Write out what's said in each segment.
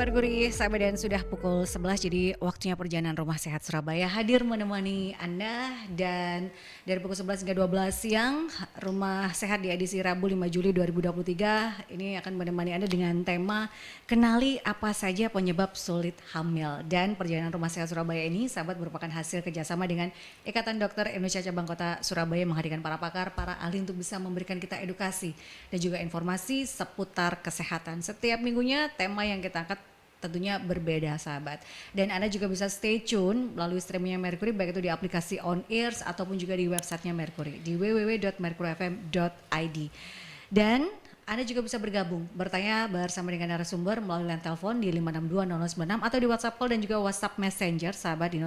Merkuri, sahabat, dan sudah pukul 11, jadi waktunya perjalanan Rumah Sehat Surabaya hadir menemani Anda. Dan dari pukul 11 hingga 12 siang, Rumah Sehat di edisi Rabu 5 Juli 2023 ini akan menemani Anda dengan tema Kenali Apa Saja Penyebab Sulit Hamil. Dan perjalanan Rumah Sehat Surabaya ini, sahabat, merupakan hasil kerjasama dengan Ikatan Dokter Indonesia Cabang Kota Surabaya, menghadirkan para pakar, para ahli untuk bisa memberikan kita edukasi dan juga informasi seputar kesehatan. Setiap minggunya tema yang kita angkat tentunya berbeda, sahabat. Dan Anda juga bisa stay tune melalui streamingnya Mercury, baik itu di aplikasi On Ears ataupun juga di websitenya Mercury di www.mercuryfm.id. Dan Anda juga bisa bergabung, bertanya bersama dengan narasumber melalui line telepon di 5620096 atau di WhatsApp call dan juga WhatsApp Messenger, sahabat, di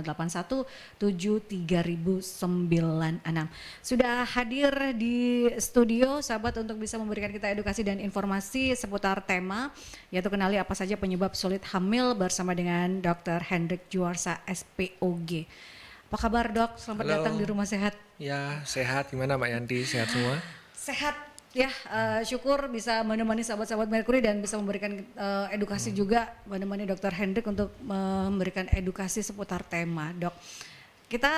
0817300096. Sudah hadir di studio, sahabat, untuk bisa memberikan kita edukasi dan informasi seputar tema, yaitu kenali apa saja penyebab sulit hamil, bersama dengan Dr. Hendrik Juarsa, SPOG. Apa kabar, Dok? Selamat datang di Rumah Sehat. Ya, sehat. Gimana Mbak Yanti? Sehat semua? Sehat. Ya, syukur bisa menemani sahabat-sahabat Mercury dan bisa memberikan edukasi juga, menemani Dr. Hendrik untuk memberikan edukasi seputar tema, Dok. Kita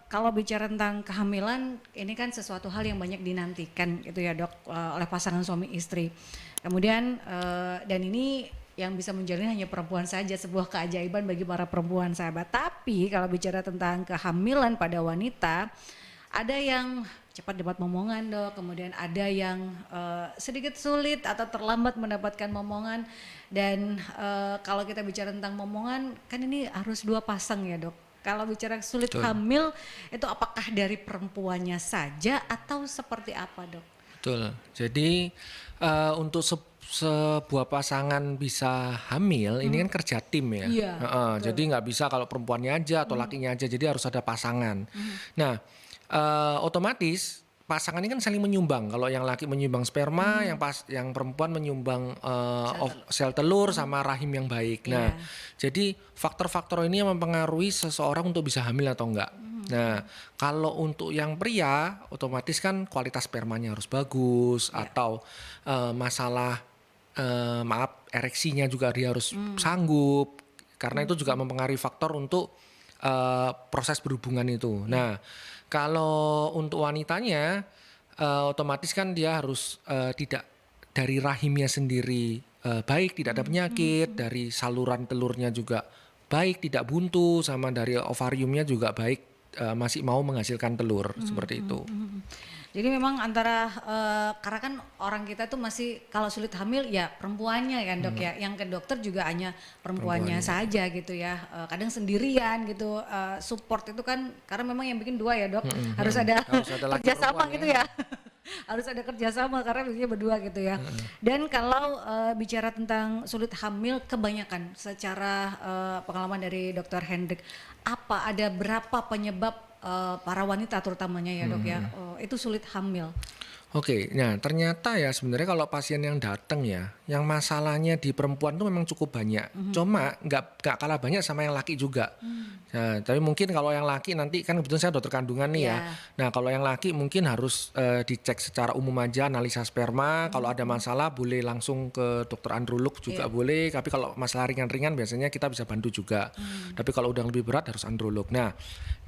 kalau bicara tentang kehamilan, ini kan sesuatu hal yang banyak dinantikan gitu ya, Dok, oleh pasangan suami istri. Kemudian dan ini yang bisa menjalin hanya perempuan saja, sebuah keajaiban bagi para perempuan, sahabat. Tapi kalau bicara tentang kehamilan pada wanita, ada yang cepat dapat momongan, Dok, kemudian ada yang sedikit sulit atau terlambat mendapatkan momongan. Dan kalau kita bicara tentang momongan, kan ini harus dua pasang ya, Dok. Kalau bicara sulit Betul. hamil, itu apakah dari perempuannya saja atau seperti apa, Dok? Betul. Jadi untuk sebuah pasangan bisa hamil, ini kan kerja tim ya. Iya, Jadi nggak bisa kalau perempuannya aja atau lakinya aja, jadi harus ada pasangan. Nah, otomatis pasangan ini kan saling menyumbang. Kalau yang laki menyumbang sperma, yang perempuan menyumbang sel telur sama rahim yang baik. Nah, jadi faktor-faktor ini yang mempengaruhi seseorang untuk bisa hamil atau enggak. Nah, kalau untuk yang pria, otomatis kan kualitas spermanya harus bagus, atau masalah ereksinya juga dia harus sanggup. Karena itu juga mempengaruhi faktor untuk proses berhubungan itu. Nah, kalau untuk wanitanya, otomatis kan dia harus tidak dari rahimnya sendiri baik, tidak ada penyakit, dari saluran telurnya juga baik, tidak buntu, sama dari ovariumnya juga baik, masih mau menghasilkan telur, seperti itu. Jadi memang antara karena kan orang kita tuh masih kalau sulit hamil ya perempuannya kan, Dok, ya. Yang ke dokter juga hanya perempuannya saja gitu ya. Kadang sendirian gitu. Support itu kan karena memang yang bikin dua ya, Dok. Harus ada laki kerjasama perempuan gitu ya. Harus ada kerjasama karena biasanya berdua gitu ya. Dan kalau bicara tentang sulit hamil, kebanyakan secara pengalaman dari Dr. Hendrik, ada berapa penyebab para wanita terutamanya ya, Dok, ya, itu sulit hamil? Oke, nah ternyata ya sebenarnya kalau pasien yang datang ya, yang masalahnya di perempuan tuh memang cukup banyak. Cuma nggak kalah banyak sama yang laki juga. Nah, tapi mungkin kalau yang laki nanti kan kebetulan saya dokter kandungan nih ya. Nah, kalau yang laki mungkin harus dicek secara umum aja, analisa sperma. Kalau ada masalah boleh langsung ke dokter androlog juga boleh. Tapi kalau masalah ringan-ringan biasanya kita bisa bantu juga. Tapi kalau udah lebih berat harus androlog. Nah,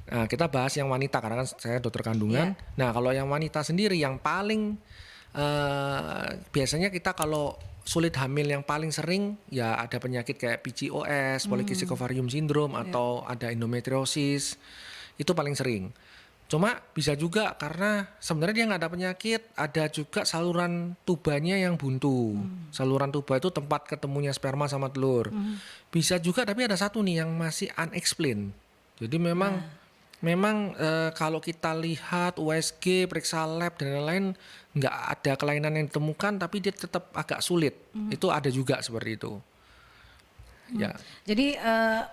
kita bahas yang wanita karena kan saya dokter kandungan. Nah, kalau yang wanita sendiri yang paling biasanya kita kalau sulit hamil yang paling sering ya ada penyakit kayak PCOS, polycystic ovarium syndrome, atau ada endometriosis. Itu paling sering. Cuma bisa juga karena sebenarnya dia nggak ada penyakit, ada juga saluran tubanya yang buntu. Saluran tuba itu tempat ketemunya sperma sama telur. Bisa juga, tapi ada satu nih yang masih unexplained. Jadi memang kalau kita lihat USG, periksa lab dan lain-lain, nggak ada kelainan yang ditemukan, tapi dia tetap agak sulit. Itu ada juga seperti itu. Ya. Jadi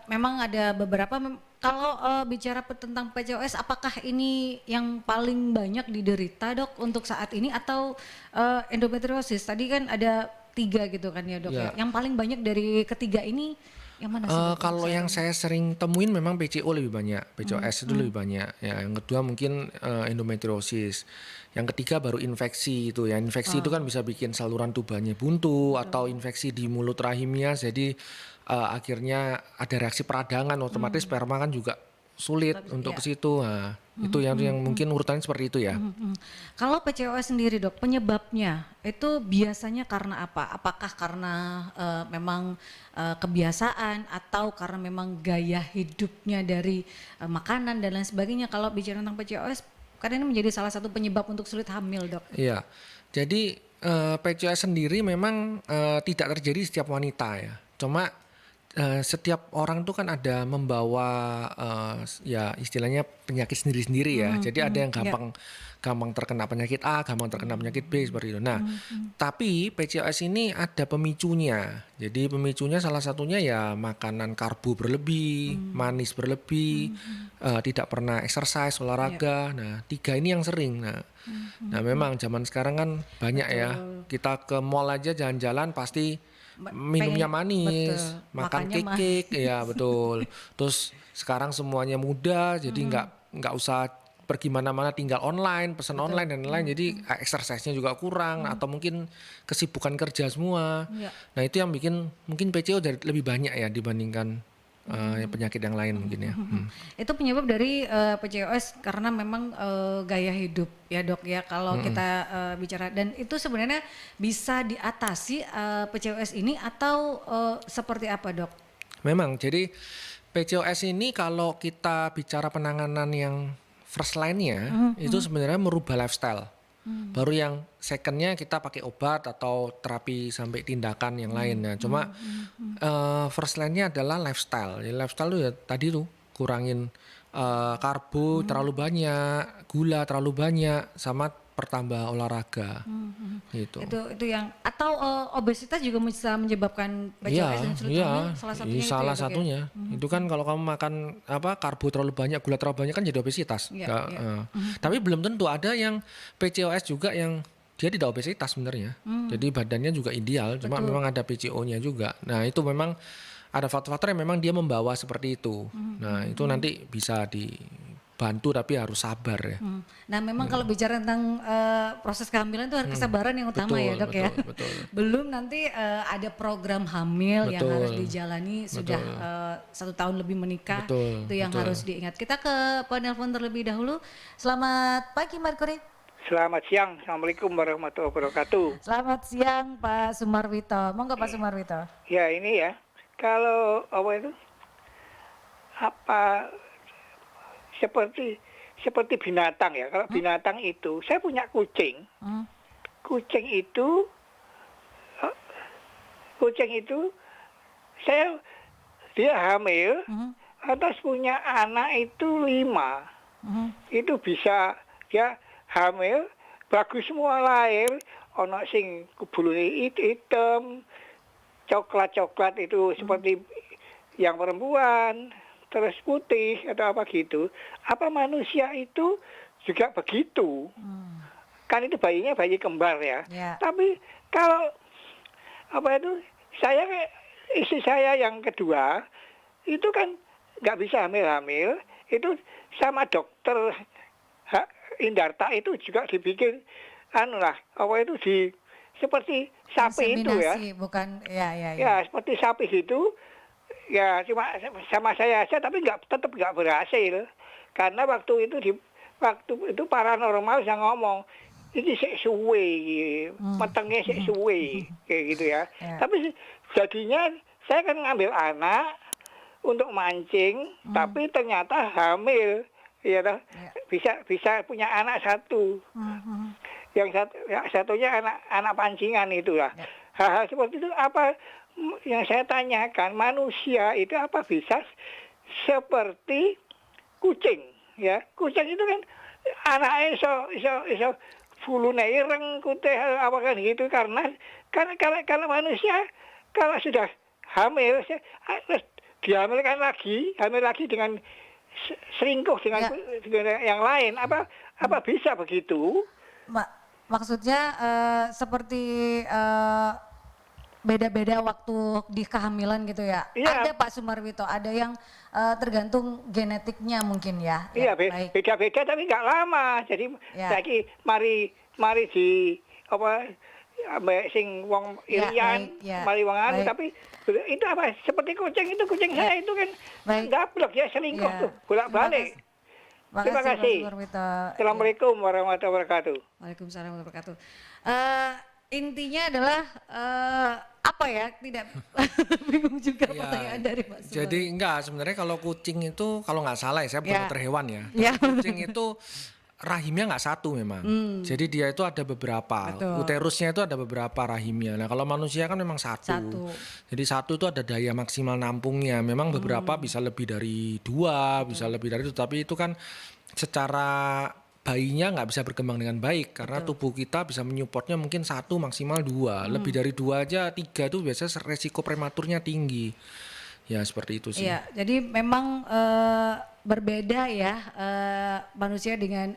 memang ada beberapa. Kalau bicara tentang PCOS, apakah ini yang paling banyak diderita, Dok, untuk saat ini, atau endometriosis? Tadi kan ada 3 gitu kan ya, Dok, ya. Yang paling banyak dari ketiga ini yang mana sih, Dok? Kalau yang saya sering temuin memang PCO lebih banyak, PCOS itu lebih banyak. Ya, yang kedua mungkin endometriosis. Yang ketiga baru infeksi itu ya. Infeksi itu kan bisa bikin saluran tubannya buntu atau infeksi di mulut rahimnya. Jadi akhirnya ada reaksi peradangan, otomatis sperma kan juga sulit untuk Ya. ke situ. Nah, itu yang mungkin urutannya seperti itu ya. Kalau PCOS sendiri dok, penyebabnya itu biasanya karena apa? Apakah karena memang kebiasaan atau karena memang gaya hidupnya dari makanan dan lain sebagainya? Kalau bicara tentang PCOS, karena ini menjadi salah satu penyebab untuk sulit hamil dok. Iya. Jadi PCOS sendiri memang tidak terjadi setiap wanita ya. Cuma setiap orang tuh kan ada membawa ya istilahnya penyakit sendiri-sendiri ya. Jadi ada yang Ya. gampang terkena penyakit A, gampang terkena penyakit B seperti itu. Nah, tapi PCOS ini ada pemicunya. Jadi pemicunya salah satunya ya makanan karbo berlebih, manis berlebih, tidak pernah exercise, olahraga. Nah, 3 ini yang sering. Nah, memang zaman sekarang kan banyak ya. Kita ke mall aja jalan-jalan pasti minumnya manis, Betul. makan Makannya cake, ya betul. Terus sekarang semuanya mudah, jadi nggak usah pergi mana-mana, tinggal online, pesan online dan lain-lain. Jadi exercise-nya juga kurang atau mungkin kesibukan kerja semua. Ya. Nah itu yang bikin mungkin PCO jadi lebih banyak ya dibandingkan penyakit yang lain mungkin ya. Itu penyebab dari PCOS karena memang gaya hidup ya dok ya kalau kita bicara, dan itu sebenarnya bisa diatasi PCOS ini atau seperti apa dok? Memang, jadi PCOS ini kalau kita bicara penanganan yang first line-nya, itu sebenarnya merubah lifestyle. Baru yang second-nya kita pakai obat atau terapi sampai tindakan yang lain. Nah, cuma first line-nya adalah lifestyle. Jadi lifestyle itu ya tadi tuh kurangin karbo terlalu banyak, gula terlalu banyak, sama pertambah olahraga. Gitu. Itu yang atau obesitas juga bisa menyebabkan Iya, PCOS dan sulit iya, hamil, salah satunya itu salah ya dok ya? satunya. Itu kan kalau kamu makan karbo terlalu banyak, gula terlalu banyak kan jadi obesitas. Iya, iya. Tapi belum tentu, ada yang PCOS juga yang dia tidak obesitas sebenarnya. Jadi badannya juga ideal, cuma memang ada PCO-nya juga. Nah, itu memang ada faktor-faktor yang memang dia membawa seperti itu. Nah, itu nanti bisa dibantu tapi harus sabar ya. Nah memang kalau bicara tentang proses kehamilan itu harus kesabaran yang utama ya dok ya. Betul. Belum nanti ada program hamil yang Betul. harus dijalani sudah 1 tahun lebih menikah. Betul, Itu yang betul. harus diingat. Kita ke penelpon terlebih dahulu. Selamat pagi Markuri. Selamat siang, Assalamualaikum warahmatullahi wabarakatuh. Selamat siang Pak Sumarwito. Monggo Pak Sumarwito. Ya ini ya, kalau seperti binatang ya. Kalau binatang itu, saya punya kucing. Kucing itu, dia hamil, atas punya anak itu 5. Itu bisa ya hamil, bagus semua lahir, ono sing bulunya hitam, coklat itu seperti yang perempuan, terus putih atau apa gitu. Apa manusia itu juga begitu? Kan itu bayinya bayi kembar ya. Tapi kalau istri saya yang kedua itu kan nggak bisa hamil, itu sama dokter Indarta itu juga dibikin seperti sapi itu ya. Bukan ya. Ya, seperti sapi gitu. Ya, cuma sama saya aja tapi tetap nggak berhasil. Karena waktu itu paranormal yang ngomong ini sik suwe, metengnya sik suwe kayak gitu ya. Tapi jadinya saya kan ngambil anak untuk mancing, tapi ternyata hamil. Ya, bisa punya anak 1. Yang satunya anak pancingan itu lah. Hal-hal seperti itu apa yang saya tanyakan, manusia itu apa bisa seperti kucing ya? Kucing itu kan anaknya iso fulune ireng kutih apa kan gitu, karena kalau manusia kalau sudah hamil hamil lagi dengan selingkuh dengan yang lain, apa bisa begitu? Maksudnya seperti beda-beda waktu di kehamilan gitu ya. Iya. Ada Pak Sumarwito, ada yang tergantung genetiknya mungkin ya. Iya, Ya, baik. beda-beda tapi nggak lama. Jadi Ya. saiki mari di apa ambek sing wong Ya, irian, baik, ya. mari wong anu Baik. tapi itu apa seperti kucing itu kucing Ya. saya itu kan Baik. gablok ya selingkuh Ya. tuh bolak-balik. Terima Makasih Pak kasih. Sumarwito. Assalamualaikum warahmatullahi wabarakatuh. Waalaikumsalam warahmatullahi wabarakatuh. Intinya adalah apa ya? Tidak bingung juga Ya, pertanyaan dari Pak Sumarwito. jadi enggak, sebenarnya kalau kucing itu kalau nggak salah ya, saya bukan Ya. dokter hewan ya. Ya. Tapi kucing itu rahimnya nggak satu memang. Jadi dia itu ada beberapa. Betul. Uterusnya itu ada beberapa rahimnya. Nah kalau manusia kan memang satu. Satu. Jadi satu itu ada daya maksimal nampungnya. Memang beberapa bisa lebih dari 2, bisa lebih dari itu. Tapi itu kan secara bayinya nggak bisa berkembang dengan baik karena tubuh kita bisa menyupportnya mungkin 1 maksimal 2. Lebih dari 2 aja 3 itu biasanya resiko prematurnya tinggi. Ya seperti itu sih. Iya, jadi memang berbeda ya manusia dengan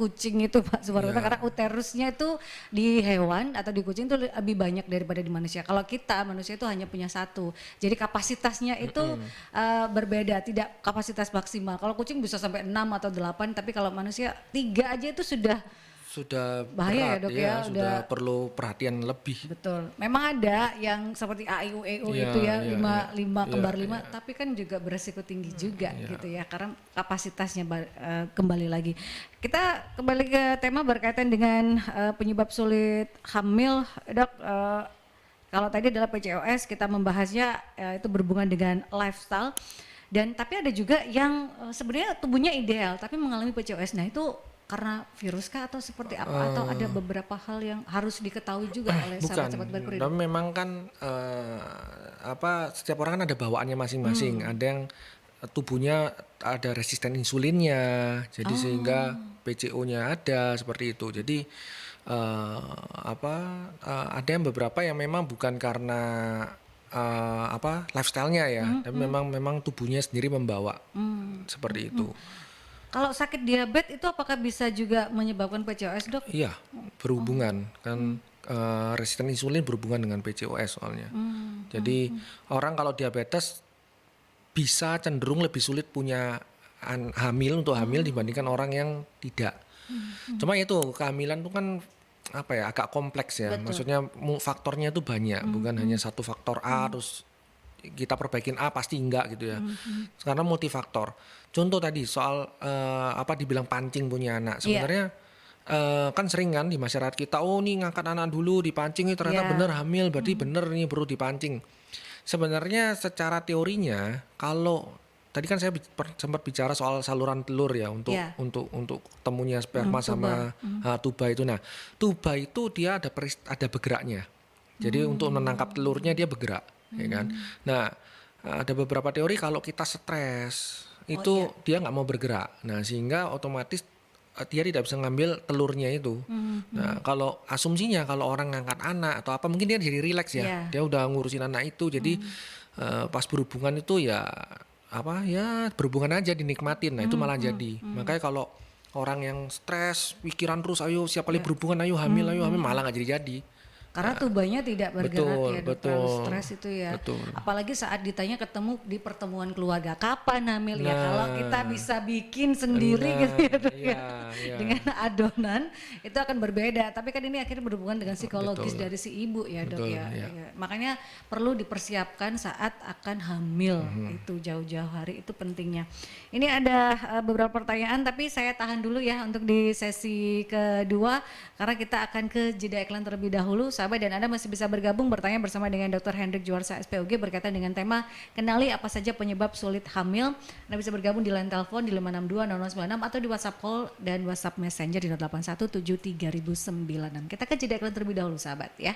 kucing itu Pak Sumarwito Iya. karena uterusnya itu di hewan atau di kucing itu lebih banyak daripada di manusia. Kalau kita manusia itu hanya punya 1, jadi kapasitasnya itu berbeda, tidak kapasitas maksimal. Kalau kucing bisa sampai 6 atau 8, tapi kalau manusia 3 aja itu sudah berat bahaya ya, Dok, ya, sudah udah. perlu perhatian lebih. Betul. Memang ada yang seperti AIU EU Iya, itu ya, iya, 5 iya. kembar Iya, 5, tapi kan juga beresiko tinggi juga gitu ya, karena kapasitasnya kembali lagi. Kita kembali ke tema berkaitan dengan penyebab sulit hamil, Dok. Kalau tadi adalah PCOS, kita membahasnya itu berhubungan dengan lifestyle. Dan tapi ada juga yang sebenarnya tubuhnya ideal tapi mengalami PCOS. Nah, itu karena virus kah atau seperti apa atau ada beberapa hal yang harus diketahui juga oleh Bukan, sahabat-sahabat Merkuri? tapi memang kan setiap orang kan ada bawaannya masing-masing. Ada yang tubuhnya ada resisten insulinnya, jadi sehingga PCO-nya ada seperti itu. Jadi ada yang beberapa yang memang bukan karena lifestyle-nya ya, tapi memang tubuhnya sendiri membawa seperti itu. Kalau sakit diabetes itu apakah bisa juga menyebabkan PCOS, Dok? Iya, berhubungan kan resisten insulin berhubungan dengan PCOS soalnya. Jadi orang kalau diabetes bisa cenderung lebih sulit punya hamil dibandingkan orang yang tidak. Cuma itu kehamilan itu kan agak kompleks ya. Betul. Maksudnya faktornya itu banyak, bukan hanya satu faktor A terus kita perbaikin A pasti enggak gitu ya. Karena multifaktor. Contoh tadi soal dibilang pancing punya anak. Sebenarnya kan sering kan di masyarakat kita, nih ngangkat anak dulu dipancing, ternyata bener hamil, berarti bener nih perlu dipancing. Sebenarnya secara teorinya kalau tadi kan saya sempat bicara soal saluran telur ya untuk temunya sperma sama tuba itu. Nah, tuba itu dia ada bergeraknya. Jadi untuk menangkap telurnya dia bergerak, ya kan. Nah, ada beberapa teori kalau kita stres itu dia nggak mau bergerak. Nah, sehingga otomatis dia tidak bisa ngambil telurnya itu. Nah, kalau asumsinya kalau orang ngangkat anak atau apa mungkin dia jadi rileks ya. Dia udah ngurusin anak itu, jadi pas berhubungan itu berhubungan aja dinikmatin. Nah, itu malah jadi. Makanya kalau orang yang stres, pikiran terus, ayo siap kali berhubungan, ayo hamil, malah nggak jadi. Karena tubanya tidak bergerak ya, Dok, terlalu stres itu ya. Betul. Apalagi saat ditanya ketemu di pertemuan keluarga, kapan hamil ya? Nah. Kalau kita bisa bikin sendiri gitu ya, Dok, ya. Iya. Dengan adonan itu akan berbeda. Tapi kan ini akhirnya berhubungan dengan psikologis dari si ibu ya, Dok, Betul, ya. iya. Ya. Makanya perlu dipersiapkan saat akan hamil, itu jauh-jauh hari, itu pentingnya. Ini ada beberapa pertanyaan tapi saya tahan dulu ya untuk di sesi kedua karena kita akan ke jeda iklan terlebih dahulu. Sahabat, dan Anda masih bisa bergabung bertanya bersama dengan Dr. Hendrik Juarsa SPOG berkaitan dengan tema kenali apa saja penyebab sulit hamil. Anda bisa bergabung di line telepon di 5620096 atau di WhatsApp call dan WhatsApp Messenger di 08173009. Kita ke jeda iklan terlebih dahulu sahabat ya.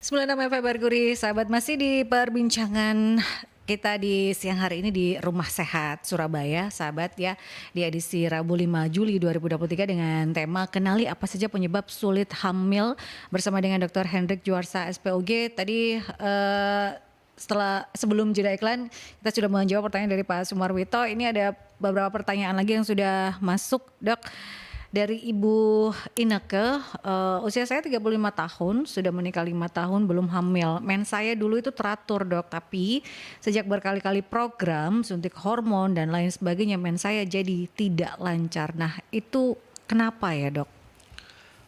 96 FM Merkuri, sahabat, masih di perbincangan kita di siang hari ini di Rumah Sehat Surabaya, sahabat ya, di edisi Rabu 5 Juli 2023 dengan tema kenali apa saja penyebab sulit hamil bersama dengan Dr. Hendrik Juarsa SPOG. Tadi sebelum jeda iklan kita sudah menjawab pertanyaan dari Pak Sumarwito. Ini ada beberapa pertanyaan lagi yang sudah masuk, Dok. dari Ibu Ineke, usia saya 35 tahun, sudah menikah 5 tahun, belum hamil. Mens saya dulu itu teratur dok, tapi sejak berkali-kali program, suntik hormon dan lain sebagainya, mens saya jadi tidak lancar. Nah itu kenapa ya dok?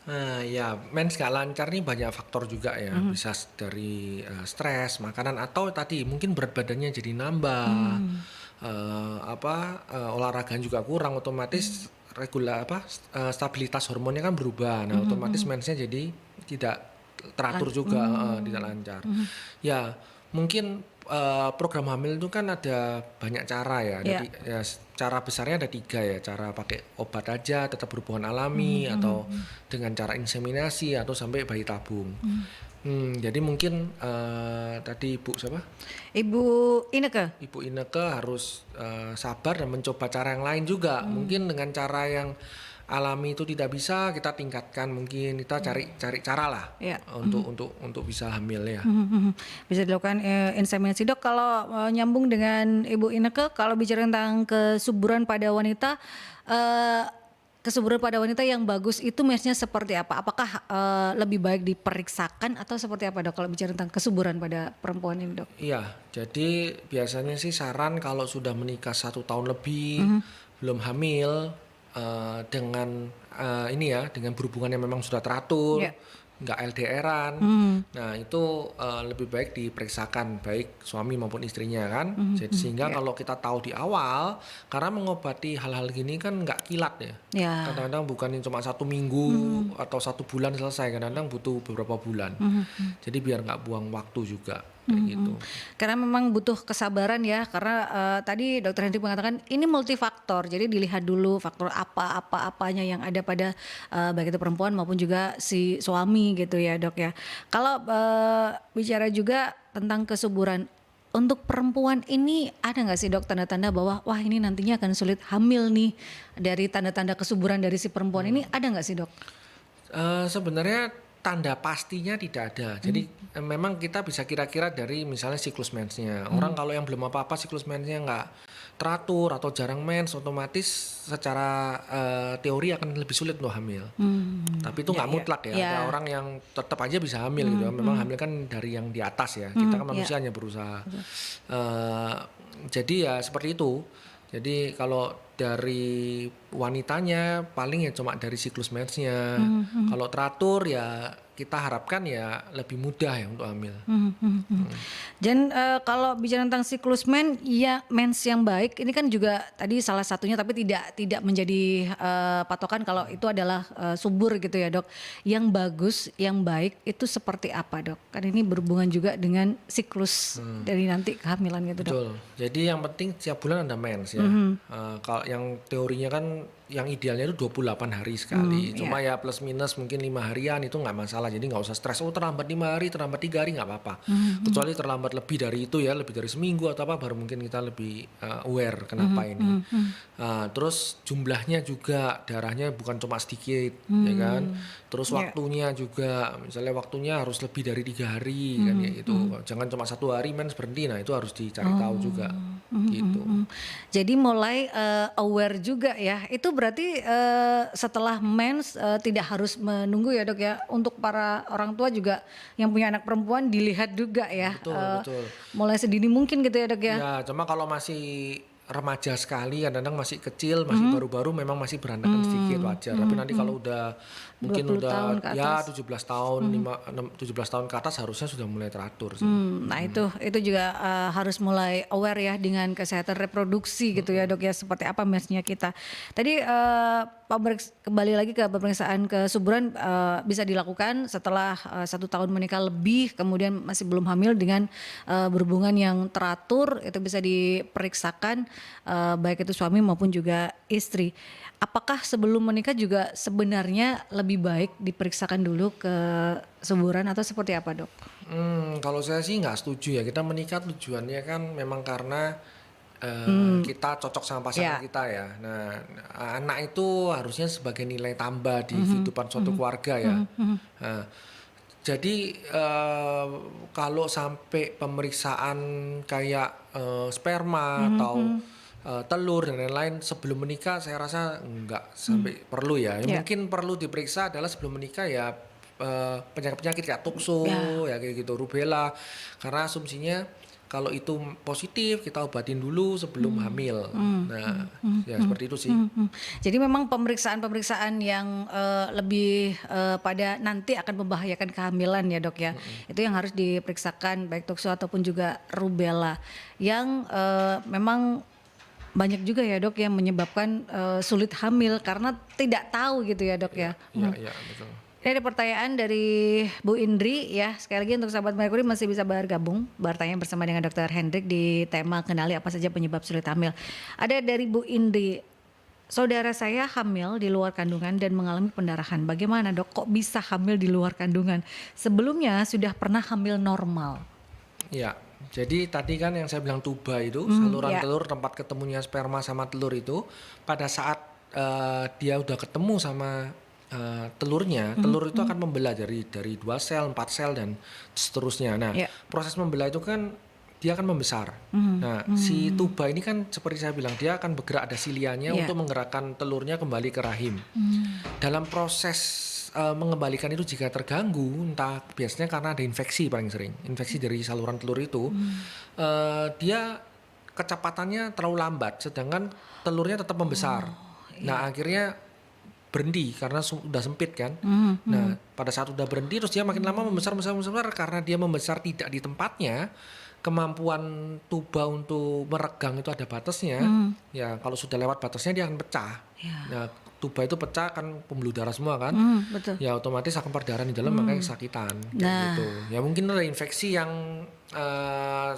Nah, ya, mens gak lancar nih banyak faktor juga ya. Bisa dari stres, makanan, atau tadi mungkin berat badannya jadi nambah. Olahraga juga kurang, otomatis stabilitas hormonnya kan berubah. Nah, otomatis mensnya jadi tidak teratur juga, tidak lancar. Ya, mungkin program hamil itu kan ada banyak cara ya. Jadi ya cara besarnya ada 3 ya. Cara pakai obat aja, tetap berhubungan alami, atau dengan cara inseminasi, atau sampai bayi tabung. Jadi mungkin tadi Ibu siapa? Ibu Ineke. Ibu Ineke harus sabar dan mencoba cara yang lain juga. Mungkin dengan cara yang alami itu tidak bisa, kita tingkatkan, mungkin kita cari cara lah untuk bisa hamil ya. Bisa dilakukan inseminasi dok. Kalau nyambung dengan Ibu Ineke, kalau bicara tentang kesuburan pada wanita, kesuburan pada wanita yang bagus itu mensnya seperti apa? Apakah lebih baik diperiksakan atau seperti apa dok kalau bicara tentang kesuburan pada perempuan ini dok? Iya, jadi biasanya sih saran kalau sudah menikah 1 tahun lebih, belum hamil, dengan dengan berhubungan yang memang sudah teratur, nggak LDRan. Nah itu lebih baik diperiksakan baik suami maupun istrinya kan. Jadi sehingga kalau kita tahu di awal, karena mengobati hal-hal gini kan nggak kilat ya. Kadang-kadang bukan cuma 1 minggu atau 1 bulan selesai, kadang-kadang butuh beberapa bulan. Jadi biar nggak buang waktu juga. Kayak gitu. Karena memang butuh kesabaran ya, karena tadi Dokter Hendrik mengatakan ini multifaktor, jadi dilihat dulu faktor apa-apanya yang ada pada baik itu perempuan maupun juga si suami gitu ya dok ya. Kalau bicara juga tentang kesuburan, untuk perempuan ini ada nggak sih dok tanda-tanda bahwa wah ini nantinya akan sulit hamil nih, dari tanda-tanda kesuburan dari si perempuan ini ada nggak sih dok? Sebenarnya tanda pastinya tidak ada. Jadi memang kita bisa kira-kira dari misalnya siklus mensnya. Orang kalau yang belum apa-apa siklus mensnya nggak teratur atau jarang mens, otomatis secara teori akan lebih sulit untuk hamil. Tapi itu nggak mutlak ya. Ada orang yang tetap aja bisa hamil gitu. Memang hamil kan dari yang di atas ya. Kita kan manusia hanya berusaha. Jadi ya seperti itu. Jadi kalau dari wanitanya paling ya cuma dari siklus mensnya. Kalau teratur ya kita harapkan ya lebih mudah ya untuk hamil. Dan kalau bicara tentang siklus mens yang baik ini kan juga tadi salah satunya, tapi tidak menjadi patokan kalau itu adalah subur gitu ya dok. Yang bagus, yang baik itu seperti apa dok? Kan ini berhubungan juga dengan siklus dari nanti kehamilan gitu dok. Betul. Jadi yang penting tiap bulan ada mens ya. Kalau yang teorinya kan yang idealnya itu 28 hari sekali. Cuma ya plus minus mungkin 5 harian itu nggak masalah. Jadi nggak usah stres. Oh terlambat 5 hari, terlambat 3 hari nggak apa-apa. Kecuali terlambat lebih dari itu ya, lebih dari seminggu atau apa, baru mungkin kita lebih aware kenapa ini. Terus jumlahnya juga, darahnya bukan cuma sedikit, ya kan. Terus waktunya juga, misalnya waktunya harus lebih dari 3 hari kan ya itu. Jangan cuma 1 hari mens berhenti. Nah itu harus dicari tahu juga. Gitu. Jadi mulai aware juga ya. Itu berarti setelah mens tidak harus menunggu ya dok ya. Untuk para orang tua juga yang punya anak perempuan dilihat juga ya. Betul. Mulai sedini mungkin gitu ya dok ya. Ya cuma kalau masih remaja sekali, kadang-kadang masih kecil, masih baru-baru, memang masih berantakan sedikit, wajar. Tapi nanti kalau udah mungkin 20 tahun ke ya atas. 17 tahun, 17 tahun ke atas harusnya sudah mulai teratur sih. Nah itu juga harus mulai aware ya dengan kesehatan reproduksi gitu ya dok ya, seperti apa mensnya kita. Tadi kembali lagi ke pemeriksaan kesuburan bisa dilakukan setelah 1 tahun menikah lebih, kemudian masih belum hamil dengan berhubungan yang teratur, itu bisa diperiksakan baik itu suami maupun juga istri. Apakah sebelum menikah juga sebenarnya lebih baik diperiksakan dulu kesuburan atau seperti apa dok? Kalau saya sih nggak setuju ya. Kita menikah tujuannya kan memang karena kita cocok sama pasangan kita ya. Nah anak itu harusnya sebagai nilai tambah di kehidupan suatu keluarga ya. Nah, jadi kalau sampai pemeriksaan kayak sperma atau telur dan lain-lain sebelum menikah saya rasa nggak sampai perlu ya. Ya. Mungkin perlu diperiksa adalah sebelum menikah ya penyakit-penyakit kayak tukso ya kayak gitu, rubella. Karena asumsinya kalau itu positif kita obatin dulu sebelum hamil. Nah, ya seperti itu sih. Jadi memang pemeriksaan-pemeriksaan yang lebih pada nanti akan membahayakan kehamilan ya dok ya. Itu yang harus diperiksakan baik tukso ataupun juga rubella. Yang memang banyak juga ya dok yang menyebabkan sulit hamil karena tidak tahu gitu ya dok ya. Iya, betul. Ini ada pertanyaan dari Bu Indri ya. Sekali lagi untuk sahabat Merkuri masih bisa bergabung bertanya bersama dengan Dr. Hendrik di tema kenali apa saja penyebab sulit hamil. Ada dari Bu Indri. Saudara saya hamil di luar kandungan dan mengalami pendarahan. Bagaimana dok? Kok bisa hamil di luar kandungan? Sebelumnya sudah pernah hamil normal. Ya, jadi tadi kan yang saya bilang tuba itu saluran ya. telur tempat ketemunya sperma sama telur itu pada saat dia udah ketemu sama telurnya, telur itu akan membelah dari 2 sel, 4 sel dan seterusnya. Nah, proses membelah itu kan dia akan membesar. Nah, si tuba ini kan seperti saya bilang dia akan bergerak, ada silianya untuk menggerakkan telurnya kembali ke rahim. Dalam proses mengembalikan itu jika terganggu, entah biasanya karena ada infeksi paling sering, infeksi dari saluran telur itu, dia kecepatannya terlalu lambat, sedangkan telurnya tetap membesar. Nah akhirnya berhenti karena sudah sempit kan. Nah pada saat sudah berhenti terus dia makin lama membesar karena dia membesar tidak di tempatnya. Kemampuan tuba untuk meregang itu ada batasnya. Ya kalau sudah lewat batasnya dia akan pecah. Nah tuba itu pecah kan pembuluh darah semua kan. Betul. Ya otomatis akan perdarahan di dalam makanya kesakitan. Gitu. Ya mungkin ada infeksi yang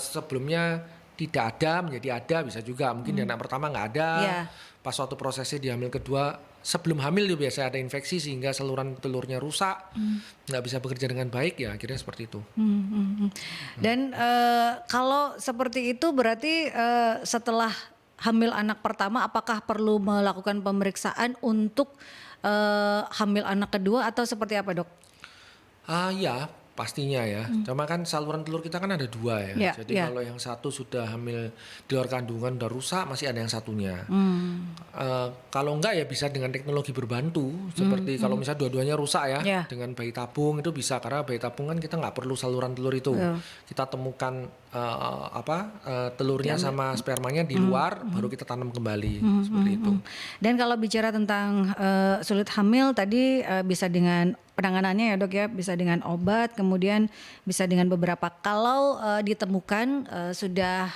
sebelumnya tidak ada menjadi ada, bisa juga mungkin di anak pertama nggak ada. Pas suatu prosesnya di hamil kedua, sebelum hamil itu biasanya ada infeksi sehingga saluran telurnya rusak, nggak bisa bekerja dengan baik, ya akhirnya seperti itu. Dan kalau seperti itu berarti setelah hamil anak pertama apakah perlu melakukan pemeriksaan untuk hamil anak kedua atau seperti apa dok? Ya pastinya ya. Cuma kan saluran telur kita kan ada 2 ya. Jadi kalau yang satu sudah hamil di luar kandungan udah rusak, masih ada yang satunya. Kalau enggak ya bisa dengan teknologi berbantu. Seperti kalau misalnya dua-duanya rusak ya, dengan bayi tabung itu bisa, karena bayi tabung kan kita nggak perlu saluran telur itu. Kita temukan telurnya sama spermanya di luar, baru kita tanam kembali seperti itu. Dan kalau bicara tentang sulit hamil tadi bisa dengan penanganannya ya dok ya, bisa dengan obat, kemudian bisa dengan beberapa. Kalau ditemukan sudah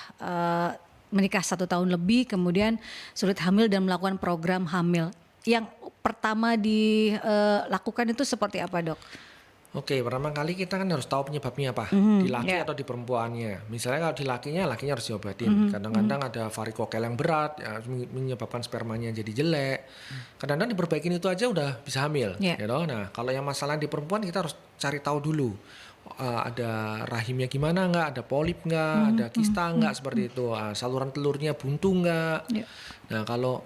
menikah 1 tahun lebih, kemudian sulit hamil dan melakukan program hamil, yang pertama dilakukan itu seperti apa dok? Oke, pertama kali kita kan harus tahu penyebabnya apa, di laki atau di perempuannya. Misalnya kalau di lakinya harus diobatin. Kadang-kadang ada varikokel yang berat, ya, menyebabkan spermanya jadi jelek. Kadang-kadang diperbaikin itu aja udah bisa hamil. Gitu. Nah, kalau yang masalah di perempuan kita harus cari tahu dulu. Ada rahimnya gimana nggak, ada polip nggak, ada kista nggak, seperti itu. Saluran telurnya buntu nggak. Nah, kalau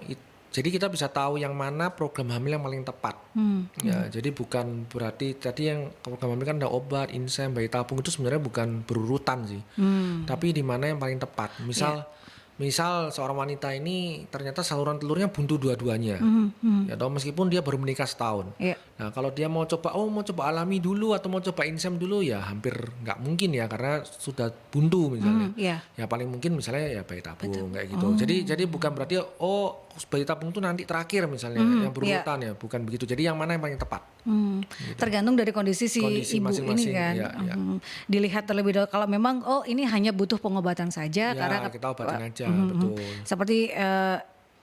jadi kita bisa tahu yang mana program hamil yang paling tepat. Ya, jadi bukan berarti tadi yang program hamil kan ada obat, insem, bayi tabung, itu sebenarnya bukan berurutan sih. Tapi di mana yang paling tepat. Misal seorang wanita ini ternyata saluran telurnya buntu dua-duanya. Ya, meskipun dia baru menikah setahun. Nah, kalau dia mau coba alami dulu atau mau coba insem dulu, ya hampir nggak mungkin ya, karena sudah buntu misalnya. Ya paling mungkin misalnya ya bayi tabung kayak gitu. Jadi bukan berarti bayi tabung itu nanti terakhir misalnya yang berurutan, ya bukan begitu. Jadi yang mana yang paling tepat? Gitu. Tergantung dari kondisi ibu masing-masing, ini kan. Dilihat terlebih dahulu kalau memang ini hanya butuh pengobatan saja, karena kita obatin aja. Betul. Seperti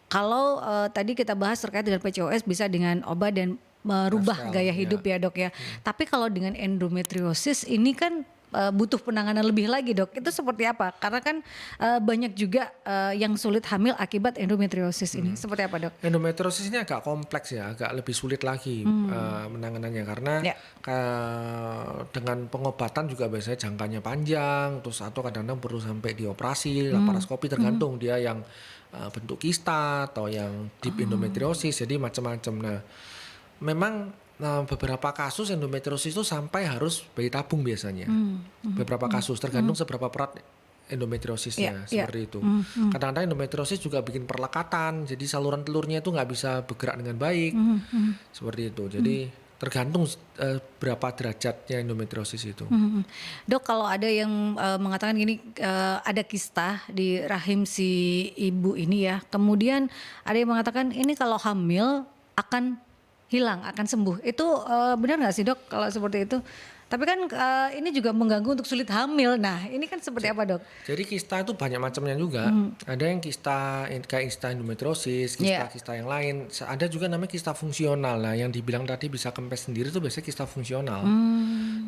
kalau tadi kita bahas terkait dengan PCOS bisa dengan obat dan merubah gaya hidup ya dok ya. Tapi kalau dengan endometriosis ini kan butuh penanganan lebih lagi dok. Itu seperti apa? Karena kan banyak juga yang sulit hamil akibat endometriosis ini. Seperti apa dok? Endometriosis ini agak kompleks ya, agak lebih sulit lagi penanganannya, karena dengan pengobatan juga biasanya jangkanya panjang, terus atau kadang-kadang perlu sampai dioperasi, laparoskopi, tergantung dia yang bentuk kista atau yang deep endometriosis, jadi macam-macam. Nah, memang beberapa kasus endometriosis itu sampai harus bayi tabung biasanya. Beberapa kasus tergantung seberapa berat endometriosisnya Iya, seperti itu. Kadang-kadang endometriosis juga bikin perlekatan, jadi saluran telurnya itu nggak bisa bergerak dengan baik, seperti itu. Jadi tergantung berapa derajatnya endometriosis itu. Dok, kalau ada yang mengatakan gini, ada kista di rahim si ibu ini ya, kemudian ada yang mengatakan ini kalau hamil akan hilang, akan sembuh. Itu benar nggak sih dok kalau seperti itu? Tapi kan ini juga mengganggu untuk sulit hamil. Nah, ini kan seperti apa dok? Jadi kista itu banyak macamnya juga. Ada yang kista kayak kista endometriosis, kista-kista yang lain. Ada juga namanya kista fungsional. Nah, yang dibilang tadi bisa kempes sendiri itu biasanya kista fungsional.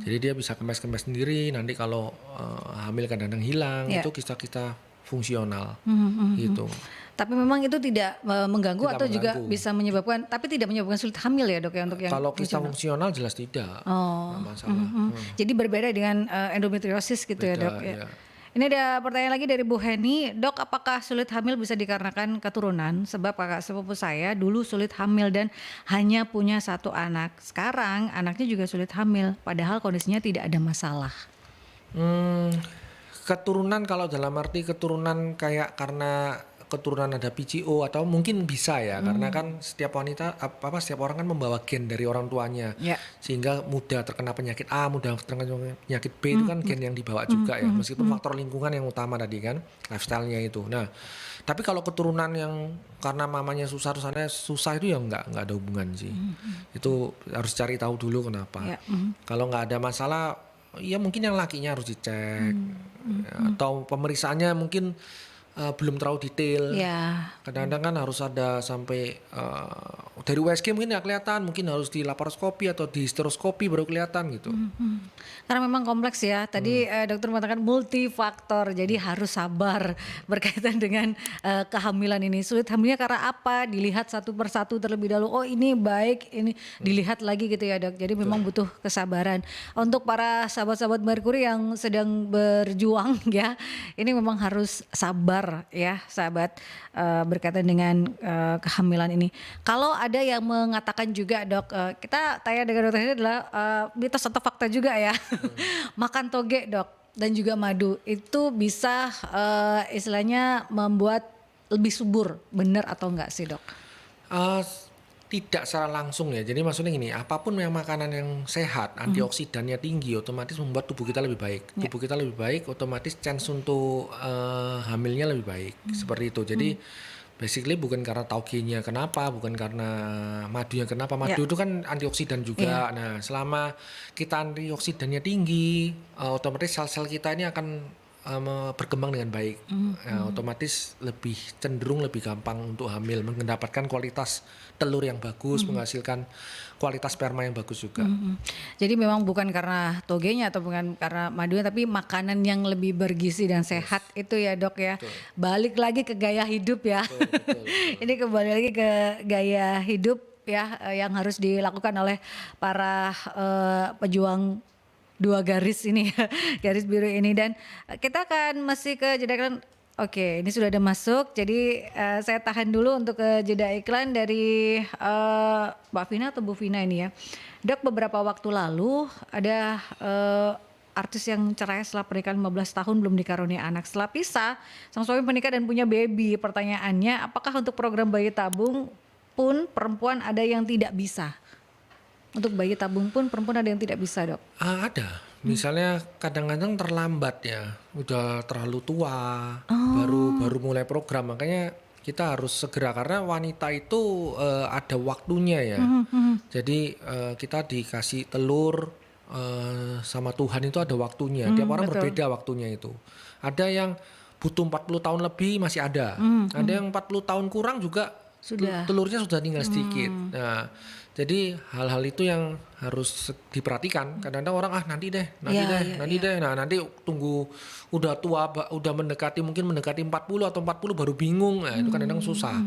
Jadi dia bisa kempes-kempes sendiri. Nanti kalau hamil kadang-kadang hilang, itu kista-kista fungsional gitu. Tapi memang itu tidak mengganggu Tidak atau juga mengganggu. bisa menyebabkan, tapi tidak menyebabkan sulit hamil ya dok ya untuk yang Kalau kista fungsional? fungsional jelas tidak. Oh, Nggak masalah. Jadi berbeda dengan endometriosis gitu ya Beda, dok ya. ya. Ini ada pertanyaan lagi dari Bu Heni, dok apakah sulit hamil bisa dikarenakan keturunan? Sebab kakak sepupu saya dulu sulit hamil dan hanya punya 1 anak. Sekarang anaknya juga sulit hamil, padahal kondisinya tidak ada masalah. Keturunan kalau dalam arti keturunan kayak karena keturunan ada PCO atau mungkin bisa ya, karena kan setiap wanita setiap orang kan membawa gen dari orang tuanya, Ya. sehingga mudah terkena penyakit A, mudah terkena penyakit B, itu kan gen yang dibawa juga ya, meskipun faktor lingkungan yang utama tadi kan, lifestyle-nya itu. Nah, tapi kalau keturunan yang karena mamanya susah terus anaknya susah itu ya nggak ada hubungan sih. Itu harus cari tahu dulu kenapa. Ya, Kalau nggak ada masalah, ya mungkin yang lakinya harus dicek, atau pemeriksaannya mungkin belum terlalu detail. Ya. Kadang-kadang kan harus ada sampai dari USG mungkin nggak kelihatan, mungkin harus di laparoskopi atau di histeroskopi baru kelihatan gitu. Karena memang kompleks ya. Tadi dokter mengatakan multifaktor, jadi harus sabar berkaitan dengan kehamilan ini. Sulit hamilnya karena apa? Dilihat satu persatu terlebih dahulu. Oh ini baik, ini dilihat lagi gitu ya dok. Jadi memang butuh kesabaran. Untuk para sahabat-sahabat Merkuri yang sedang berjuang ya, ini memang harus sabar ya sahabat berkaitan dengan kehamilan ini. Kalau ada yang mengatakan juga dok, kita tanya dengan dokter ini adalah mitos atau fakta juga ya. Makan toge dok dan juga madu itu bisa istilahnya membuat lebih subur, benar atau enggak sih dok? Tidak secara langsung ya. Jadi maksudnya gini, apapun yang makanan yang sehat, antioksidannya tinggi, otomatis membuat tubuh kita lebih baik. Tubuh kita lebih baik, otomatis chance untuk hamilnya lebih baik. Seperti itu. Jadi basically bukan karena taugenya kenapa, bukan karena madunya kenapa. Madu itu kan antioksidan juga. Nah, selama kita antioksidannya tinggi, otomatis sel-sel kita ini akan berkembang dengan baik. Otomatis lebih cenderung lebih gampang untuk hamil, mendapatkan kualitas telur yang bagus, menghasilkan kualitas sperma yang bagus juga. Jadi memang bukan karena togenya atau bukan karena madunya, tapi makanan yang lebih bergizi dan sehat itu ya dok ya. Balik lagi ke gaya hidup ya. Betul. Ini kembali lagi ke gaya hidup ya yang harus dilakukan oleh para pejuang 2 garis ini ya, garis biru ini. Dan kita akan masih ke jeda iklan. Oke, ini sudah ada masuk, jadi saya tahan dulu untuk ke jeda iklan dari Mbak Vina atau Bu Vina ini ya. Dok, beberapa waktu lalu ada artis yang cerai setelah pernikahan 15 tahun belum dikaruniai anak. Setelah pisah, sang suami menikah dan punya baby. Pertanyaannya, apakah untuk program bayi tabung pun perempuan ada yang tidak bisa? Untuk bayi tabung pun perempuan ada yang tidak bisa dok? Ada. Misalnya kadang-kadang terlambat ya, udah terlalu tua, baru mulai program, makanya kita harus segera karena wanita itu ada waktunya ya. Jadi kita dikasih telur sama Tuhan itu ada waktunya. Tiap orang betul. berbeda waktunya itu. Ada yang butuh 40 tahun lebih masih ada. Ada yang 40 tahun kurang juga Sudah. telurnya sudah tinggal sedikit. Nah, jadi hal-hal itu yang harus diperhatikan. Kadang-kadang orang nanti deh. Nah, nanti tunggu udah tua, udah mendekati 40 atau 40 baru bingung. Nah, itu kadang-kadang susah.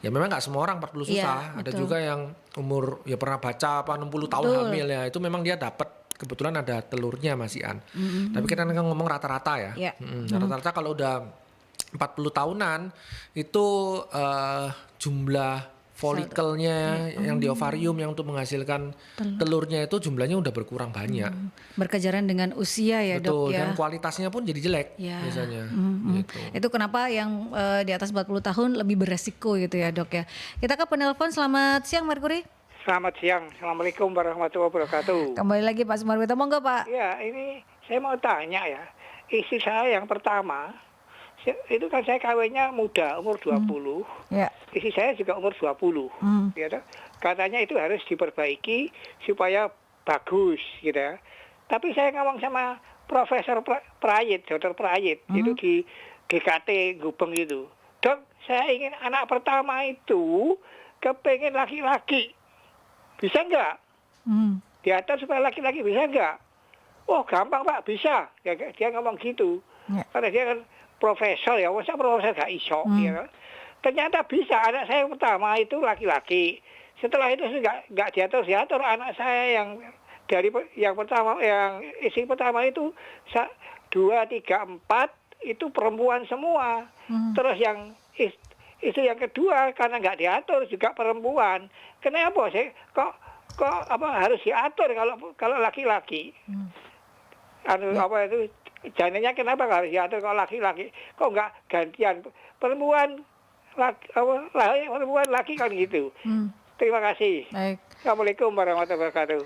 Ya memang nggak semua orang 40 susah. Ada betul. juga yang umur ya pernah baca 60 tahun hamil ya. Itu memang dia dapat kebetulan ada telurnya masihan. Tapi kita kan ngomong rata-rata ya. Iya. Rata-rata kalau udah 40 tahunan itu jumlah folikelnya yang di ovarium yang untuk menghasilkan telurnya itu jumlahnya udah berkurang banyak. Berkejaran dengan usia ya Betul, dok ya. dan kualitasnya pun jadi jelek Ya. biasanya. Gitu. Itu kenapa yang di atas 40 tahun lebih beresiko gitu ya dok ya. Kita ke penelpon. Selamat siang Merkuri. Selamat siang. Assalamualaikum warahmatullahi wabarakatuh. Kembali lagi Pak Sumarwito, monggo Pak. Ya, ini saya mau tanya ya. Istri saya yang pertama, itu kan saya kawinnya muda, umur 20. Ya. Istri saya juga umur 20. Ya, toh. Katanya itu harus diperbaiki supaya bagus gitu ya. Tapi saya ngomong sama Profesor Prayit, Dokter Prayit, itu di GKT Gubeng itu. Dok, saya ingin anak pertama itu kepengen laki-laki. Bisa nggak? Diatur supaya laki-laki, bisa nggak? Oh gampang Pak, bisa. Dia ngomong gitu. Ya. Karena dia kan profesor ya, masa profesor gak iso. Ya kan? Ternyata bisa, anak saya yang pertama itu laki-laki. Setelah itu nggak diatur anak saya yang pertama, yang istri pertama itu 2, 3, 4 itu perempuan semua. Terus yang istri yang kedua karena nggak diatur juga perempuan. Kenapa sih kok harus diatur kalau laki-laki? Apa itu janinnya kenapa nggak harus diatur kalau laki-laki? Kok nggak gantian perempuan laki kan gitu? Terima kasih. Baik. Assalamualaikum warahmatullahi wabarakatuh.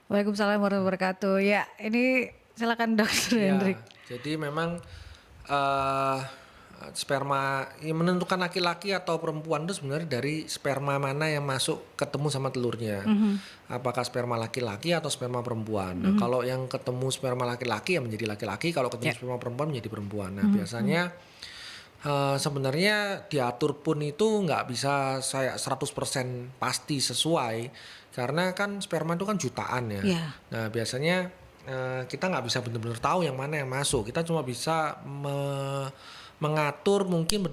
Waalaikumsalam warahmatullahi wabarakatuh. Ya, ini silakan Dokter Ya, Hendrik. jadi memang sperma yang menentukan laki-laki atau perempuan itu sebenarnya dari sperma mana yang masuk ketemu sama telurnya. Apakah sperma laki-laki atau sperma perempuan. Nah, kalau yang ketemu sperma laki-laki ya menjadi laki-laki, kalau ketemu sperma perempuan menjadi perempuan. Nah, biasanya sebenarnya diatur pun itu nggak bisa saya 100% pasti sesuai karena kan sperma itu kan jutaan ya. Yeah. Nah, biasanya kita nggak bisa benar-benar tahu yang mana yang masuk. Kita cuma bisa mengatur mungkin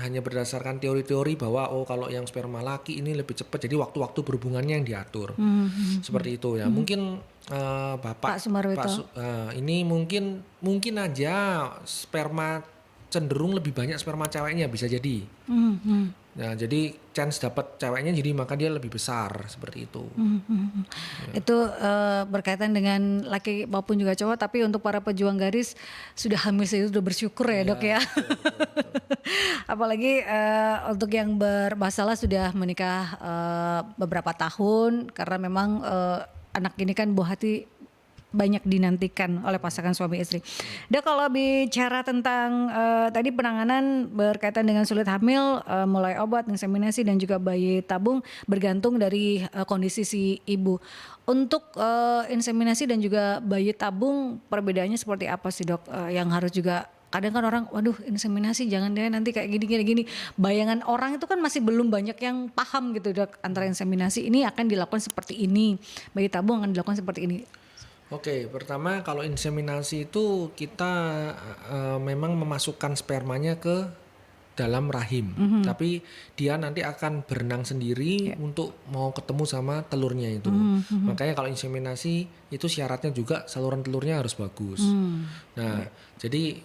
hanya berdasarkan teori-teori bahwa kalau yang sperma laki ini lebih cepat, jadi waktu-waktu berhubungannya yang diatur. Seperti itu ya. Mungkin Bapak Pak Sumarwito. ini mungkin aja sperma cenderung lebih banyak sperma ceweknya, bisa jadi. Nah, jadi chance dapat ceweknya jadi maka dia lebih besar seperti itu. Itu berkaitan dengan laki maupun juga cowok, tapi untuk para pejuang garis sudah hamil itu sudah bersyukur ya dok ya. Apalagi untuk yang bermasalah sudah menikah beberapa tahun karena memang anak ini kan buah hati banyak dinantikan oleh pasangan suami istri. Dok, kalau bicara tentang tadi penanganan berkaitan dengan sulit hamil, mulai obat, inseminasi dan juga bayi tabung bergantung dari kondisi si ibu. Untuk inseminasi dan juga bayi tabung perbedaannya seperti apa sih dok? Yang harus juga kadang kan orang, waduh inseminasi jangan deh nanti kayak gini. Bayangan orang itu kan masih belum banyak yang paham gitu dok, antara inseminasi ini akan dilakukan seperti ini, bayi tabung akan dilakukan seperti ini. Oke, pertama kalau inseminasi itu kita memang memasukkan spermanya ke dalam rahim, tapi dia nanti akan berenang sendiri untuk mau ketemu sama telurnya itu. Makanya kalau inseminasi itu syaratnya juga saluran telurnya harus bagus. Nah, jadi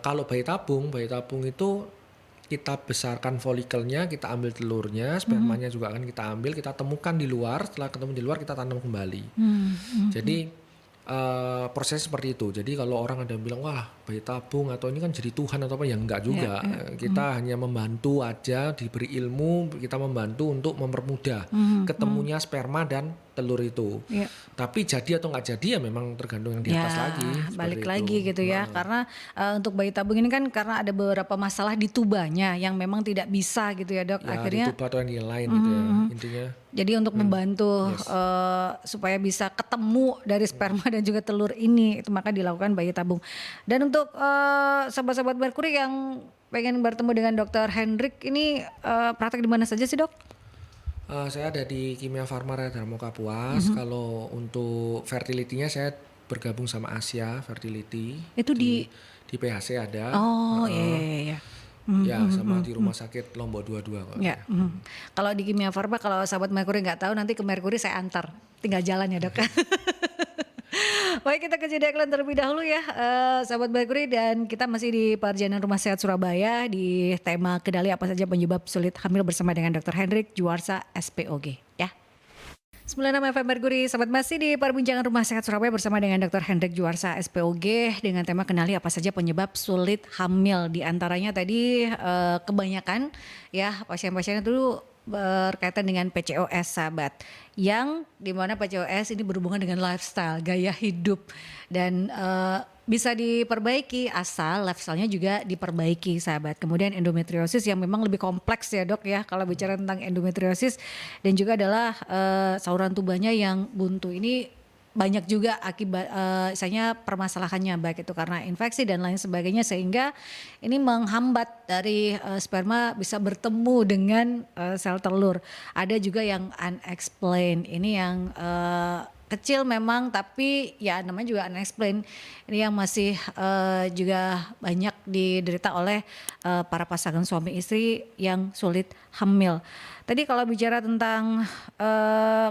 kalau bayi tabung itu kita besarkan folikelnya, kita ambil telurnya, spermanya juga akan kita ambil, kita temukan di luar, setelah ketemu di luar kita tanam kembali. Jadi proses seperti itu. Jadi kalau orang ada yang bilang wah bayi tabung atau ini kan jadi Tuhan atau apa, ya enggak juga. Kita hanya membantu aja, diberi ilmu, kita membantu untuk mempermudah ketemunya sperma dan telur itu. Tapi jadi atau nggak jadi ya memang tergantung yang di atas lagi. Balik lagi gitu ya, karena untuk bayi tabung ini kan karena ada beberapa masalah di tubanya yang memang tidak bisa gitu ya dok. Ya, akhirnya di tuba atau yang lain gitu ya intinya. Jadi untuk membantu supaya bisa ketemu dari sperma dan juga telur ini, itu maka dilakukan bayi tabung. Dan untuk sahabat-sahabat Merkuri yang pengen bertemu dengan Dokter Hendrik ini praktek di mana saja sih dok? Saya ada di Kimia Farma Darmo Kapuas. Kalau untuk fertility-nya saya bergabung sama Asia Fertility. Itu di PHC ada. Oh iya. Ya sama di Rumah Sakit Lombok 22 kok. Ya. Kalau di Kimia Farma, kalau sahabat Merkuri nggak tahu nanti ke Merkuri saya antar. Tinggal jalan ya dok. Baik, kita ke jeda iklan terlebih dahulu ya, sahabat Baikuri, dan kita masih di Perjalanan Rumah Sehat Surabaya di tema kendali apa saja penyebab sulit hamil bersama dengan Dr. Hendrik Juarsa SPOG ya. 96 FM Merkuri, sahabat, masih di perbincangan Rumah Sehat Surabaya bersama dengan Dr. Hendrik Juarsa SPOG dengan tema kenali apa saja penyebab sulit hamil. Di antaranya tadi kebanyakan ya pasien-pasiennya itu berkaitan dengan PCOS, sahabat, yang dimana PCOS ini berhubungan dengan lifestyle, gaya hidup, dan bisa diperbaiki asal lifestyle-nya juga diperbaiki, sahabat. Kemudian endometriosis yang memang lebih kompleks ya dok ya kalau bicara tentang endometriosis, dan juga adalah saluran tubuhnya yang buntu. Ini banyak juga akibat misalnya permasalahannya, baik itu karena infeksi dan lain sebagainya, sehingga ini menghambat dari sperma bisa bertemu dengan sel telur. Ada juga yang unexplained, ini yang kecil memang tapi ya namanya juga unexplained. Ini yang masih juga banyak diderita oleh para pasangan suami istri yang sulit hamil. Tadi kalau bicara tentang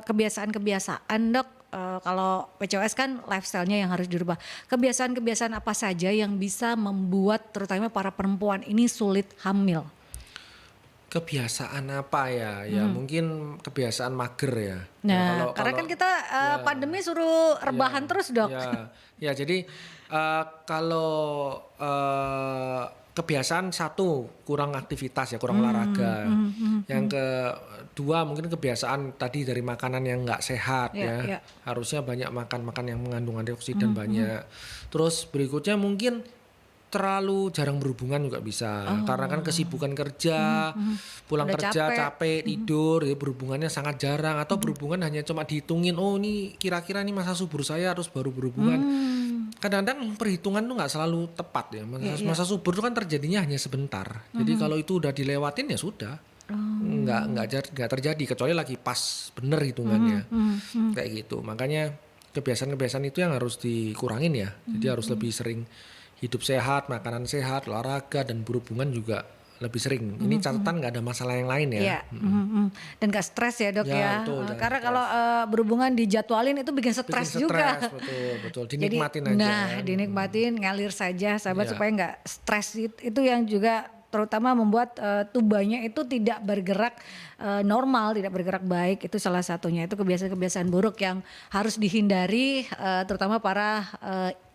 kebiasaan-kebiasaan dok, kalau PCOS kan lifestyle-nya yang harus dirubah. Kebiasaan-kebiasaan apa saja yang bisa membuat terutama para perempuan ini sulit hamil? Kebiasaan apa ya? Ya mungkin kebiasaan mager ya. Nah, karena kan kita pandemi suruh rebahan terus dok. Ya jadi kalau kebiasaan satu, kurang aktivitas ya, kurang olahraga. Yang kedua mungkin kebiasaan tadi dari makanan yang nggak sehat ya. Harusnya banyak makan yang mengandung antioksidan banyak. Terus berikutnya mungkin terlalu jarang berhubungan juga bisa, karena kan kesibukan kerja, pulang udah kerja capek tidur, ya berhubungannya sangat jarang, atau berhubungan hanya cuma dihitungin, oh ini kira-kira ini masa subur saya harus baru berhubungan. Kadang-kadang perhitungan tuh nggak selalu tepat ya, masa subur itu kan terjadinya hanya sebentar, jadi kalau itu udah dilewatin ya sudah, nggak terjadi, kecuali lagi pas bener hitungannya, kayak gitu. Makanya kebiasaan-kebiasaan itu yang harus dikurangin ya, jadi harus lebih sering hidup sehat, makanan sehat, olahraga, dan berhubungan juga lebih sering. Ini catatan nggak ada masalah yang lain ya. Dan gak stres ya dok ya. Betul, karena kalau berhubungan dijadwalin itu bikin stres juga. Betul. Dinikmatin aja. Nah, dinikmatin, ngalir saja sahabat, supaya nggak stres. Itu yang juga terutama membuat tubuhnya itu tidak bergerak normal, tidak bergerak baik. Itu salah satunya. Itu kebiasaan-kebiasaan buruk yang harus dihindari, terutama para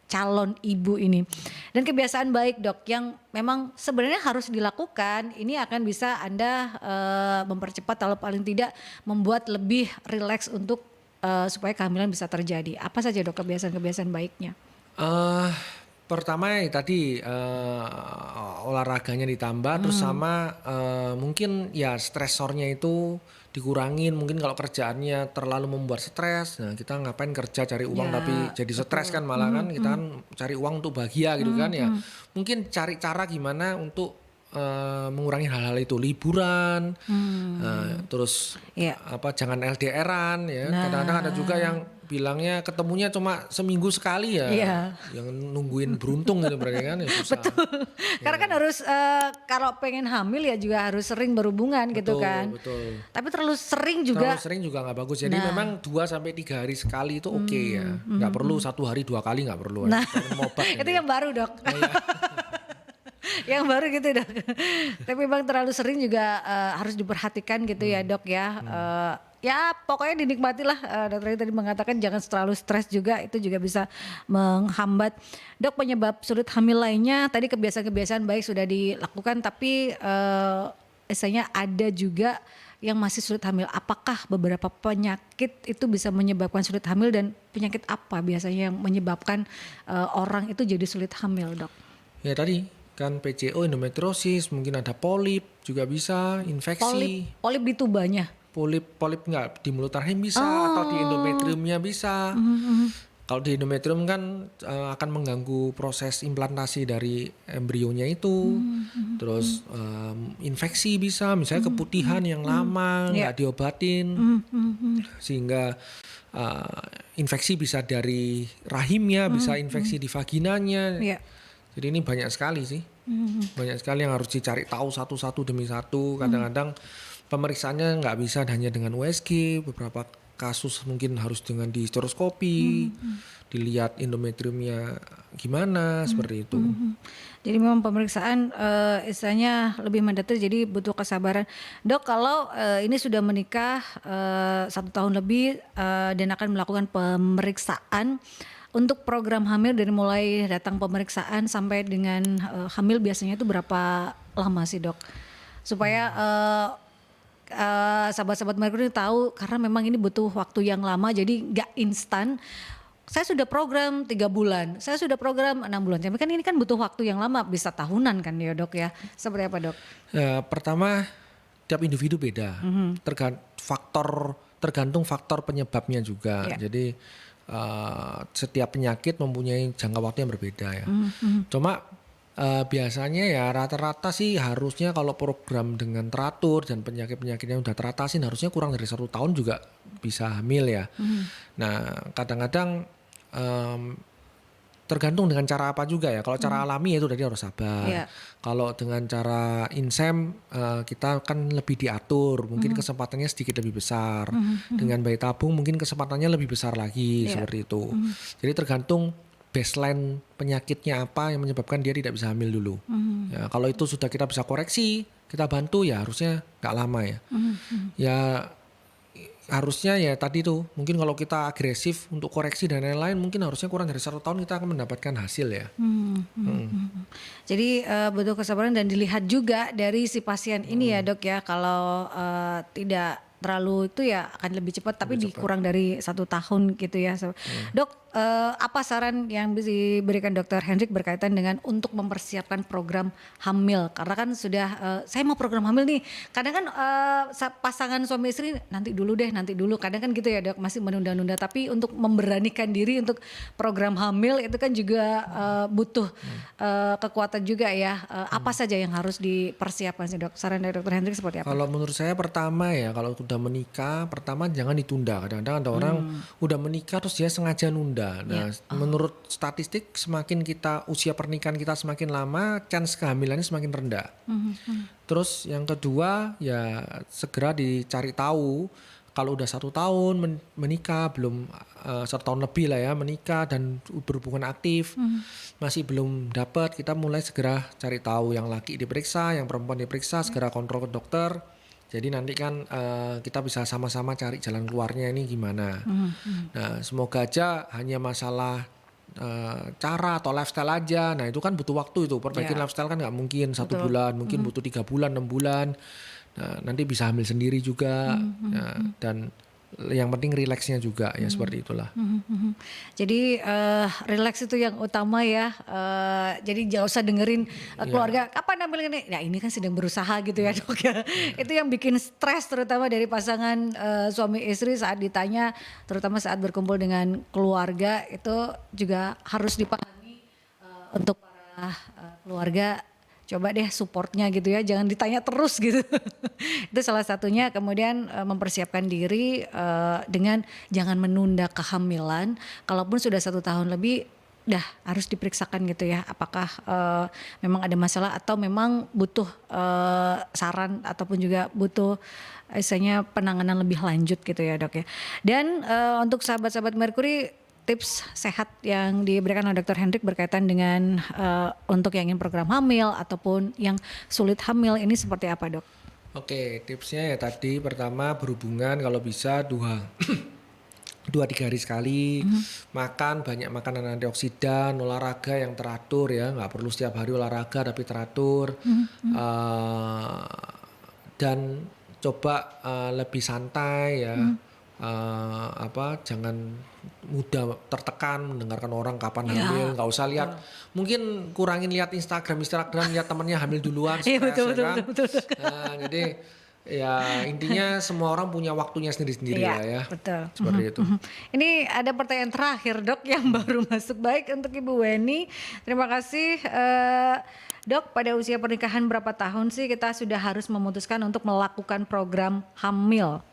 calon ibu ini. Dan kebiasaan baik dok yang memang sebenarnya harus dilakukan, ini akan bisa Anda mempercepat atau paling tidak membuat lebih rileks untuk supaya kehamilan bisa terjadi. Apa saja dok kebiasaan-kebiasaan baiknya? Pertama ya tadi olahraganya ditambah, terus sama mungkin ya stresornya itu dikurangin. Mungkin kalau kerjaannya terlalu membuat stres, nah kita ngapain kerja cari uang tapi jadi stres kan, malah kan kita kan cari uang untuk bahagia gitu kan ya. Mungkin cari cara gimana untuk mengurangi hal-hal itu, liburan, terus jangan LDRan ya. Kadang-kadang ada juga yang bilangnya ketemunya cuma seminggu sekali ya, yang nungguin beruntung gitu berarti kan ya susah. Betul. Karena kan harus kalau pengen hamil ya juga harus sering berhubungan gitu kan. Betul. Tapi terlalu sering juga. Terlalu sering juga nggak bagus. Jadi memang 2-3 hari sekali itu oke ya. Nggak perlu 1 hari 2 kali, nggak perlu. Itu yang baru dok. Yang baru gitu dok. Tapi memang terlalu sering juga harus diperhatikan gitu ya dok ya. Ya pokoknya dinikmatilah. Dokter tadi mengatakan jangan terlalu stres juga, itu juga bisa menghambat. Dok, penyebab sulit hamil lainnya tadi kebiasaan-kebiasaan baik sudah dilakukan, tapi misalnya ada juga yang masih sulit hamil. Apakah beberapa penyakit itu bisa menyebabkan sulit hamil, dan penyakit apa biasanya yang menyebabkan orang itu jadi sulit hamil dok? Ya tadi kan PCO, endometriosis, mungkin ada polip juga bisa, infeksi. Polip di tubanya? Polip nggak di mulut rahim bisa, atau di endometriumnya bisa. Kalau di endometrium kan akan mengganggu proses implantasi dari embrionya itu. Terus infeksi bisa, misalnya keputihan yang lama nggak diobatin, sehingga infeksi bisa dari rahimnya, bisa infeksi di vaginanya. Jadi ini banyak sekali sih, banyak sekali yang harus dicari tahu satu demi satu. Kadang-kadang pemeriksaannya nggak bisa hanya dengan USG, beberapa kasus mungkin harus dengan di histeroskopi, dilihat endometriumnya gimana seperti itu. Jadi memang pemeriksaan istilahnya lebih mendetail, jadi butuh kesabaran. Dok, kalau ini sudah menikah 1 tahun lebih dan akan melakukan pemeriksaan untuk program hamil, dari mulai datang pemeriksaan sampai dengan hamil biasanya itu berapa lama sih dok? Supaya sahabat-sahabat Mercury tahu, karena memang ini butuh waktu yang lama, jadi nggak instan. Saya sudah program 3 bulan, saya sudah program 6 bulan. Tapi kan ini kan butuh waktu yang lama, bisa tahunan kan ya dok ya. Seperti apa dok? Pertama, tiap individu beda. Tergantung faktor penyebabnya juga. Ya. Jadi setiap penyakit mempunyai jangka waktu yang berbeda ya. Cuma biasanya ya rata-rata sih harusnya kalau program dengan teratur dan penyakit-penyakit yang udah teratasin harusnya kurang dari 1 tahun juga bisa hamil ya. Nah kadang-kadang tergantung dengan cara apa juga ya. Kalau cara alami itu tadi harus sabar. Yeah. Kalau dengan cara insem kita kan lebih diatur, mungkin kesempatannya sedikit lebih besar. Dengan bayi tabung mungkin kesempatannya lebih besar lagi seperti itu. Jadi tergantung baseline penyakitnya apa yang menyebabkan dia tidak bisa hamil dulu. Ya, kalau itu sudah kita bisa koreksi, kita bantu ya harusnya nggak lama ya. Ya harusnya ya tadi tuh mungkin kalau kita agresif untuk koreksi dan lain-lain mungkin harusnya kurang dari 1 tahun kita akan mendapatkan hasil ya. Jadi butuh kesabaran dan dilihat juga dari si pasien ini ya dok ya, kalau tidak terlalu itu ya akan lebih cepat, tapi dikurang dari 1 tahun gitu ya. Dok, apa saran yang bisa diberikan Dr. Hendrik berkaitan dengan untuk mempersiapkan program hamil? Karena kan sudah saya mau program hamil nih. Kadang kan pasangan suami istri nanti dulu. Kadang kan gitu ya dok, masih menunda-nunda. Tapi untuk memberanikan diri untuk program hamil itu kan juga butuh kekuatan juga ya. Apa saja yang harus dipersiapkan sih dok? Saran dari Dr. Hendrik seperti apa? Kalau menurut saya pertama ya kalau udah menikah, pertama jangan ditunda. Kadang-kadang ada orang udah menikah terus dia sengaja nunda. Nah, menurut statistik semakin usia pernikahan kita semakin lama, chance kehamilannya semakin rendah. Terus yang kedua ya segera dicari tahu. Kalau udah 1 tahun menikah, belum 1 tahun lebih lah ya menikah dan berhubungan aktif, masih belum dapat, kita mulai segera cari tahu. Yang laki diperiksa, yang perempuan diperiksa, segera kontrol ke dokter. Jadi nanti kan kita bisa sama-sama cari jalan keluarnya ini gimana. Nah semoga aja hanya masalah cara atau lifestyle aja. Nah itu kan butuh waktu itu. Perbaikin lifestyle kan nggak mungkin 1 bulan, mungkin butuh 3 bulan, 6 bulan. Nah, nanti bisa hamil sendiri juga. Nah, dan yang penting rileksnya juga ya seperti itulah. Jadi rileks itu yang utama ya. Jadi jangan usah dengerin keluarga kapan hamil ini. Nah ini kan sedang berusaha gitu ya dok ya. Itu yang bikin stres terutama dari pasangan suami istri saat ditanya, terutama saat berkumpul dengan keluarga, itu juga harus dipahami untuk para keluarga. Coba deh supportnya gitu ya, jangan ditanya terus gitu. Itu salah satunya. Kemudian mempersiapkan diri dengan jangan menunda kehamilan. Kalaupun sudah 1 tahun lebih, dah harus diperiksakan gitu ya. Apakah memang ada masalah atau memang butuh saran ataupun juga butuh istilahnya penanganan lebih lanjut gitu ya dok ya. Dan untuk sahabat-sahabat Mercury, tips sehat yang diberikan oleh Dr. Hendrik berkaitan dengan untuk yang ingin program hamil ataupun yang sulit hamil ini seperti apa dok? Oke, tipsnya ya tadi pertama berhubungan kalau bisa 2-3 hari sekali, makan banyak makanan antioksidan, olahraga yang teratur ya, nggak perlu setiap hari olahraga tapi teratur, dan coba lebih santai ya. Jangan mudah tertekan mendengarkan orang kapan hamil, nggak usah lihat, mungkin kurangin lihat Instagram lihat temannya hamil duluan, stres, betul. Nah, jadi ya intinya semua orang punya waktunya sendiri-sendiri lah ya. Betul. Seperti itu. Ini ada pertanyaan terakhir dok yang baru masuk, baik untuk Ibu Weni. Terima kasih dok. Pada usia pernikahan berapa tahun sih kita sudah harus memutuskan untuk melakukan program hamil?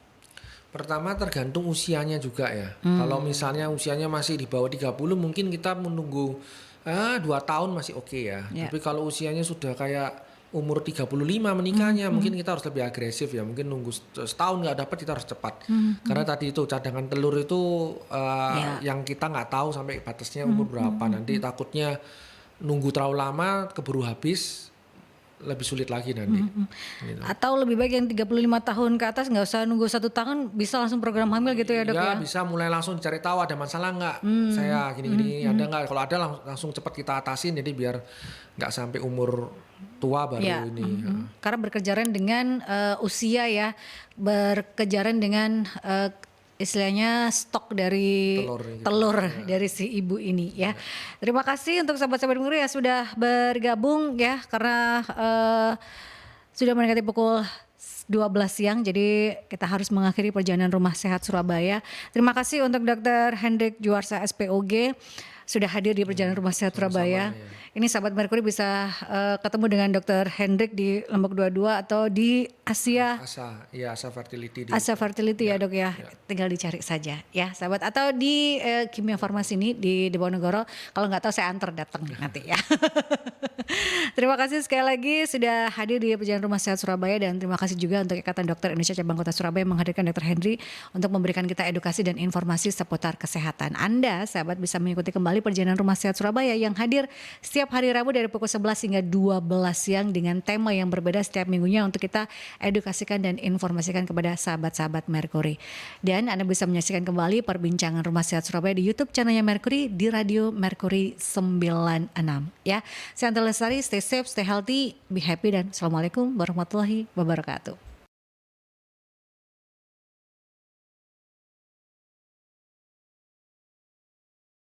Pertama tergantung usianya juga ya. Kalau misalnya usianya masih di bawah 30 mungkin kita menunggu 2 tahun masih oke ya. Tapi kalau usianya sudah kayak umur 35 menikahnya, mungkin kita harus lebih agresif ya. Mungkin nunggu setahun nggak dapat, kita harus cepat. Karena tadi itu cadangan telur itu yang kita nggak tahu sampai batasnya umur berapa. Nanti takutnya nunggu terlalu lama, keburu habis, lebih sulit lagi nanti. Gitu. Atau lebih baik yang 35 tahun ke atas nggak usah nunggu 1 tahun, bisa langsung program hamil gitu ya dok ya? Bisa mulai langsung cari tahu ada masalah nggak, saya gini-gini ada nggak, kalau ada langsung cepat kita atasin, jadi biar nggak sampai umur tua baru ini. Karena berkejaran dengan usia ya, berkejaran dengan istilahnya stok dari telur dari si ibu ini ya. Terima kasih untuk sahabat-sahabat Merkuri ya sudah bergabung ya, karena sudah mendekati pukul 12 siang, jadi kita harus mengakhiri perjalanan Rumah Sehat Surabaya. Terima kasih untuk Dr. Hendrik Juarsa SPOG sudah hadir di perjalanan Rumah Sehat Surabaya. Ini sahabat Merkuri bisa ketemu dengan Dr. Hendrik di Lombok 22 atau di Asia Fertility. Asa Fertility ya dok ya. Tinggal dicari saja ya sahabat, atau di Kimia Farmasi ini di Diponegoro. Kalau nggak tahu saya antar datang nanti ya. Terima kasih sekali lagi sudah hadir di perjalanan Rumah Sehat Surabaya, dan terima kasih juga untuk Ikatan Dokter Indonesia Cabang Kota Surabaya menghadirkan Dr. Hendri untuk memberikan kita edukasi dan informasi seputar kesehatan. Anda sahabat bisa mengikuti kembali perjalanan Rumah Sehat Surabaya yang hadir setiap hari Rabu dari pukul 11 hingga 12 siang dengan tema yang berbeda setiap minggunya untuk kita edukasikan dan informasikan kepada sahabat-sahabat Merkuri. Dan Anda bisa menyaksikan kembali perbincangan Rumah Sehat Surabaya di YouTube channelnya Merkuri di Radio Merkuri 96 ya. Saya Antara Lestari, stay safe, stay healthy, be happy, dan Assalamualaikum warahmatullahi wabarakatuh.